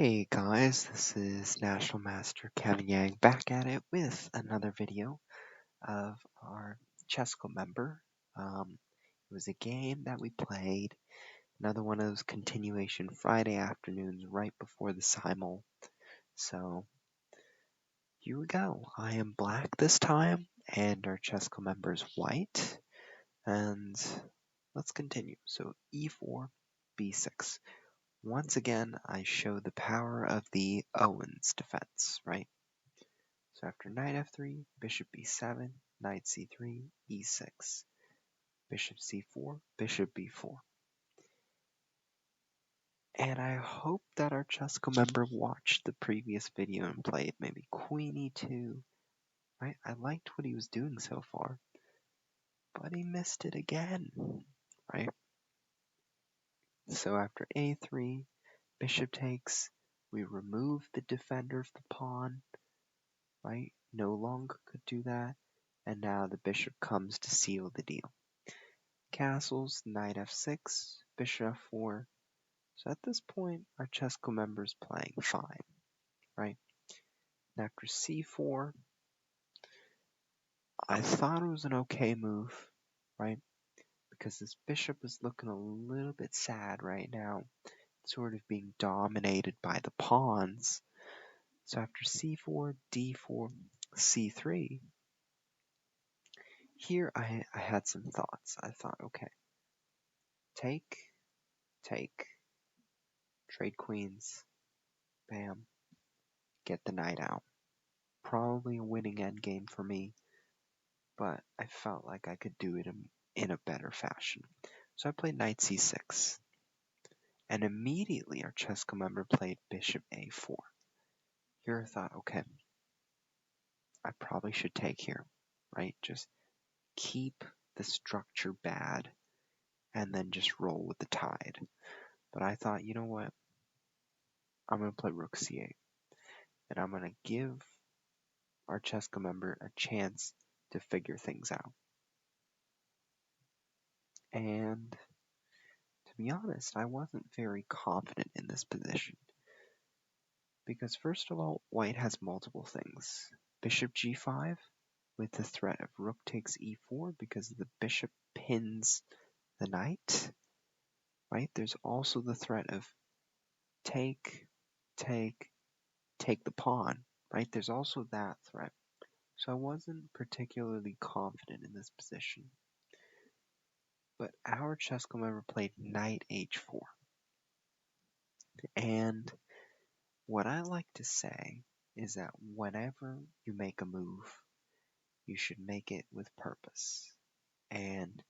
Hey guys, this is National Master Kevin Yang back at it with another video of our Chesco member. It was a game that we played, another one of those continuation Friday afternoons right before the simul. So here we go. I am black this time, and our Chesco member is white. And let's continue. So e4, b6. Once again, I show the power of the Owens defense, right? So after knight f3, bishop b7, knight c3, e6, bishop c4, bishop b4. And I hope that our Chesco member watched the previous video and played maybe queen e2, right? I liked what he was doing so far, but he missed it again, right? So after a3, bishop takes, we remove the defender of the pawn, right? No longer could do that, and now the bishop comes to seal the deal. Castles, knight f6, bishop f4. So at this point, our Chesco member is playing fine, right? And after c4, I thought it was an okay move, right? Because this bishop is looking a little bit sad right now, sort of being dominated by the pawns. So after c4, d4, c3, here I had some thoughts. I thought, okay, take, trade queens, bam, get the knight out. Probably a winning endgame for me, but I felt like I could do it in a better fashion. So I played knight c6, and immediately our Chesco member played bishop a4. Here I thought, okay, I probably should take here, right? Just keep the structure bad and then just roll with the tide. But I thought, you know what? I'm going to play rook c8, and I'm going to give our Chesco member a chance to figure things out. And to be honest, I wasn't very confident in this position. Because first of all, white has multiple things. Bishop g5 with the threat of rook takes e4 because the bishop pins the knight, right? There's also the threat of take the pawn, right? There's also that threat. So I wasn't particularly confident in this position. But our Chesco member played knight h4. And what I like to say is that whenever you make a move, you should make it with purpose. And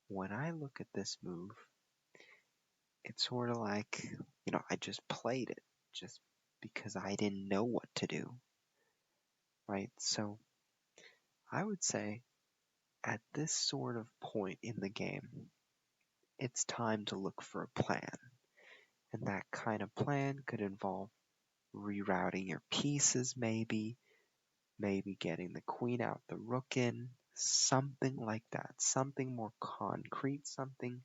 when I look at this move, it's sort of like, I just played it just because I didn't know what to do, right? So I would say at this sort of point in the game, it's time to look for a plan. And that kind of plan could involve rerouting your pieces, maybe getting the queen out, the rook in, something like that, something more concrete, something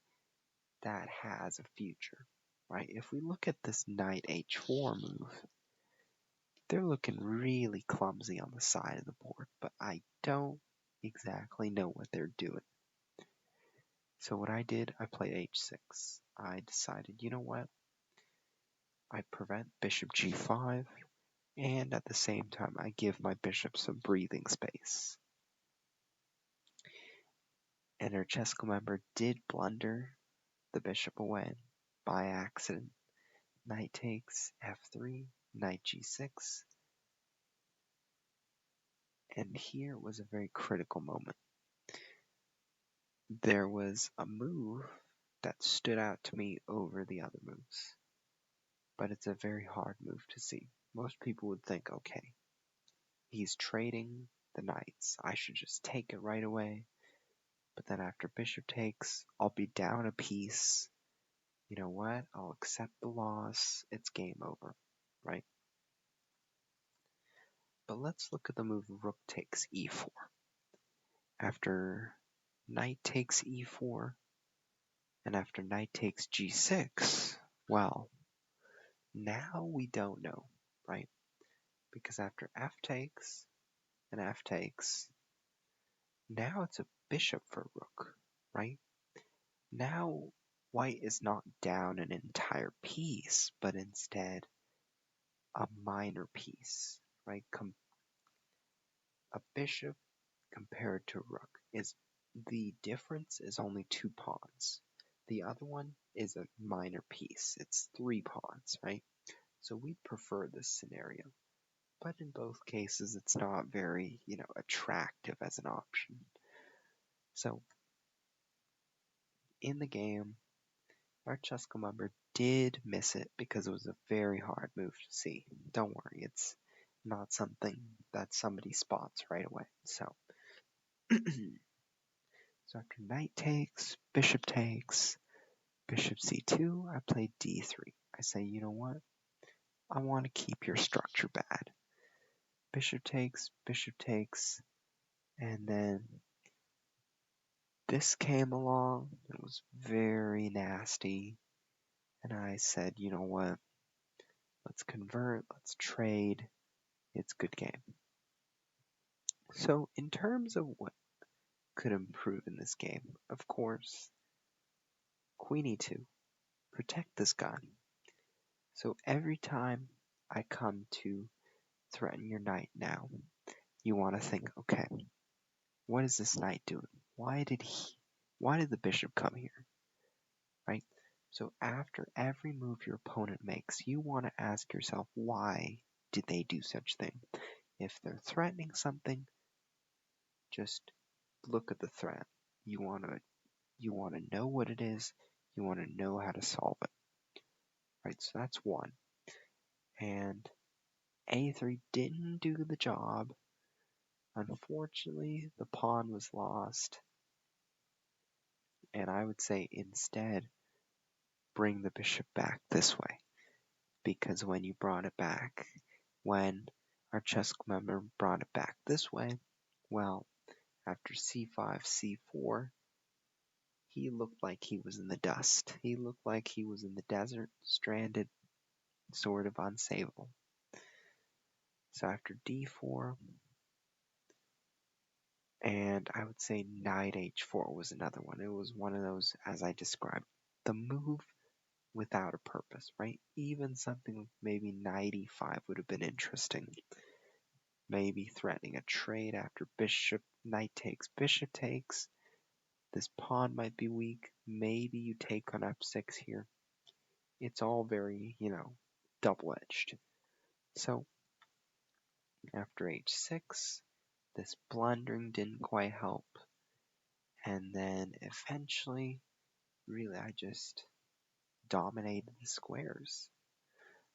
that has a future, right? If we look at this knight h4 move, they're looking really clumsy on the side of the board, but I don't exactly know what they're doing. So what I did, I played h6. I decided, you know what? I prevent bishop g5, and at the same time, I give my bishop some breathing space. And our Chesco member did blunder the bishop away by accident. Knight takes f3, knight g6, and here was a very critical moment. There was a move that stood out to me over the other moves, but it's a very hard move to see. Most people would think, okay, he's trading the knights, I should just take it right away, but then after bishop takes, I'll be down a piece. You know what? I'll accept the loss. It's game over, right? But let's look at the move rook takes e4. After knight takes e4, and after knight takes g6, well, Now we don't know, right? Because after f takes and f takes, now it's a bishop for rook, right? Now white is not down an entire piece, but instead a minor piece, right? A bishop compared to rook is the difference is only 2 pawns. The other one is a minor piece. It's 3 pawns, right? So we prefer this scenario. But in both cases, it's not very, attractive as an option. So in the game, our Francesco member did miss it because it was a very hard move to see. Don't worry, it's not something that somebody spots right away. So, so after knight takes, bishop c2, I play d3. I say, you know what? I want to keep your structure bad. Bishop takes, and then this came along. It was very nasty. And I said, you know what? Let's convert, let's trade. It's good game. So, in terms of what could improve in this game, of course, Queen e2, protect this gun. So every time I come to threaten your knight now, you want to think, okay, what is this knight doing? Why did the bishop come here? Right? So after every move your opponent makes, you want to ask yourself, why did they do such thing? If they're threatening something, just look at the threat. You want to know what it is. You want to know how to solve it. Right? So that's one. And a3 didn't do the job. Unfortunately, the pawn was lost. And I would say instead, bring the bishop back this way. Because when you brought it back, when our chess member brought it back this way, well, after c5, c4, he looked like he was in the dust. He looked like he was in the desert, stranded, sort of unsavable. So after d4, and I would say knight h4 was another one. It was one of those, as I described, the move without a purpose, right? Even something like maybe knight e5 would have been interesting. Maybe threatening a trade after knight takes, bishop takes. This pawn might be weak. Maybe you take on f6 here. It's all very, double-edged. So after h6, this blundering didn't quite help. And then eventually, really, I just dominated the squares.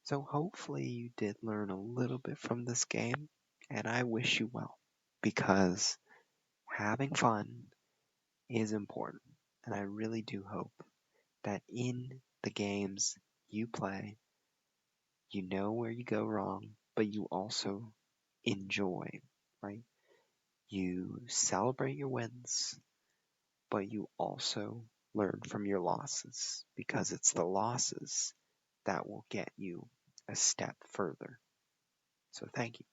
So hopefully you did learn a little bit from this game, and I wish you well, because having fun is important, and I really do hope that in the games you play, you know where you go wrong, but you also enjoy, right? You celebrate your wins, but you also learn from your losses, because it's the losses that will get you a step further. So thank you.